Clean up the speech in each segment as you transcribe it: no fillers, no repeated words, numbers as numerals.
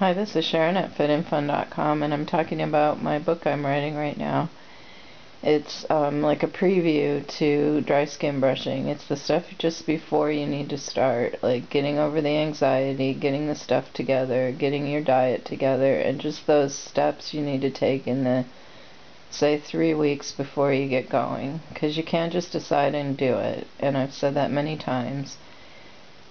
Hi, this is Sharon at Fitinfun.com, and I'm talking about my book I'm writing right now. It's like a preview to dry skin brushing. It's the stuff just before you need to start, like getting over the anxiety, getting the stuff together, getting your diet together, and just those steps you need to take in the, say, 3 weeks before you get going, because you can't just decide and do it, and I've said that many times.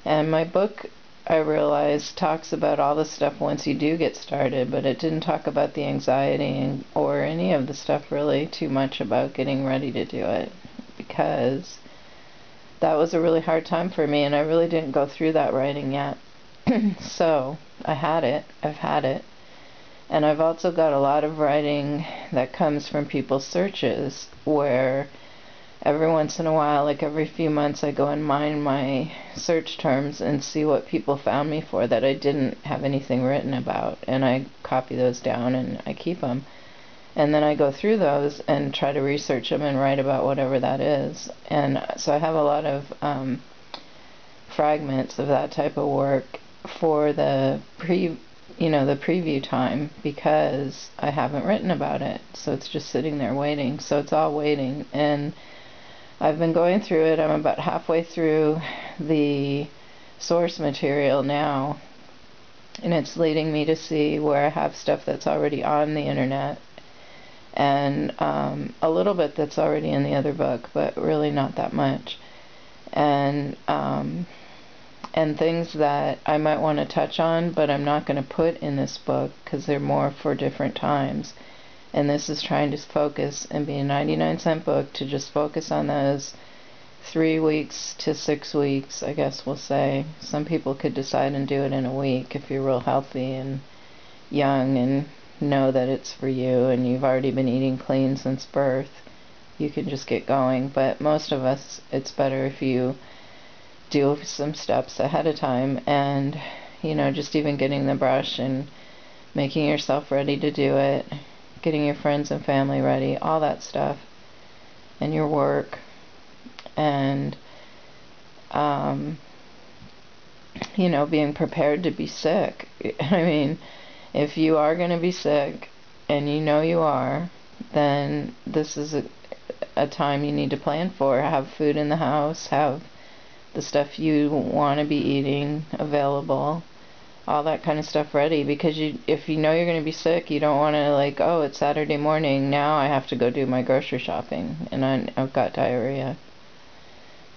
And my book, I realized, talks about all the stuff once you do get started, but it didn't talk about the anxiety or any of the stuff really too much about getting ready to do it, because that was a really hard time for me, and I really didn't go through that writing yet. So I've had it, and I've also got a lot of writing that comes from people's searches, where every once in a while, like every few months, I go and mine my search terms and see what people found me for that I didn't have anything written about, and I copy those down and I keep them. And then I go through those and try to research them and write about whatever that is. And so I have a lot of fragments of that type of work for the preview time, because I haven't written about it. So it's just sitting there waiting. So it's all waiting, and I've been going through it. I'm about halfway through the source material now, and it's leading me to see where I have stuff that's already on the internet, and a little bit that's already in the other book, but really not that much, and things that I might want to touch on, but I'm not going to put in this book because they're more for different times. And this is trying to focus and be a 99-cent book to just focus on those 3 weeks to 6 weeks, I guess we'll say. Some people could decide and do it in a week if you're real healthy and young and know that it's for you and you've already been eating clean since birth. You can just get going. But most of us, it's better if you do some steps ahead of time, and just even getting the brush and making yourself ready to do it, getting your friends and family ready, all that stuff, and your work, and being prepared to be sick. I mean, if you are going to be sick, and you are, then this is a time you need to plan for. Have food in the house, have the stuff you want to be eating available, all that kind of stuff ready, because if you know you're going to be sick, you don't want to, like, oh, it's Saturday morning, now I have to go do my grocery shopping, and I've got diarrhea,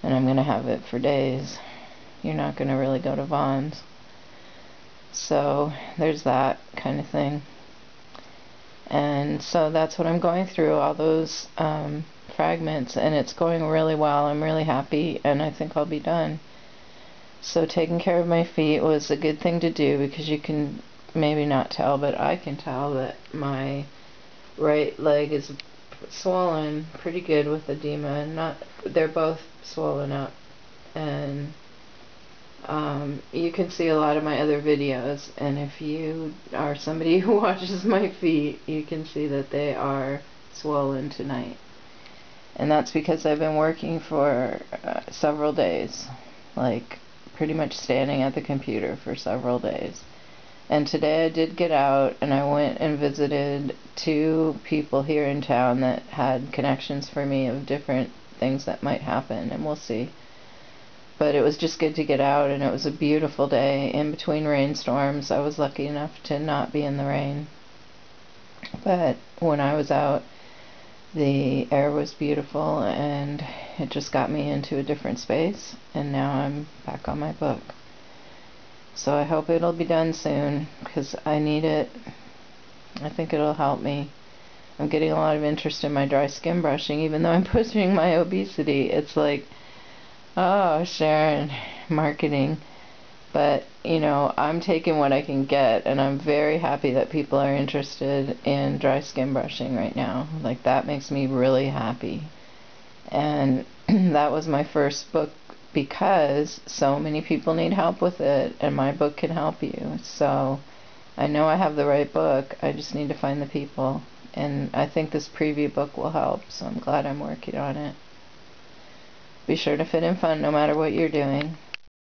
and I'm going to have it for days. You're not going to really go to Vaughn's. So there's that kind of thing. And so that's what I'm going through, all those fragments, and it's going really well. I'm really happy, and I think I'll be done. So taking care of my feet was a good thing to do, because you can maybe not tell, but I can tell that my right leg is swollen pretty good with edema. They're both swollen up, and you can see a lot of my other videos, and if you are somebody who watches my feet, you can see that they are swollen tonight. And that's because I've been working for several days, like pretty much standing at the computer for several days. And today I did get out, and I went and visited 2 people here in town that had connections for me of different things that might happen, and we'll see. But it was just good to get out, and it was a beautiful day in between rainstorms. I was lucky enough to not be in the rain. But when I was out, the air was beautiful, and it just got me into a different space, and now I'm back on my book. So I hope it'll be done soon, because I need it. I think it'll help me. I'm getting a lot of interest in my dry skin brushing, even though I'm pushing my obesity. It's like, oh, Sharon, marketing. But, I'm taking what I can get, and I'm very happy that people are interested in dry skin brushing right now. Like, that makes me really happy. And that was my first book, because so many people need help with it, and my book can help you. So I know I have the right book. I just need to find the people. And I think this preview book will help, so I'm glad I'm working on it. Be sure to fit in fun no matter what you're doing.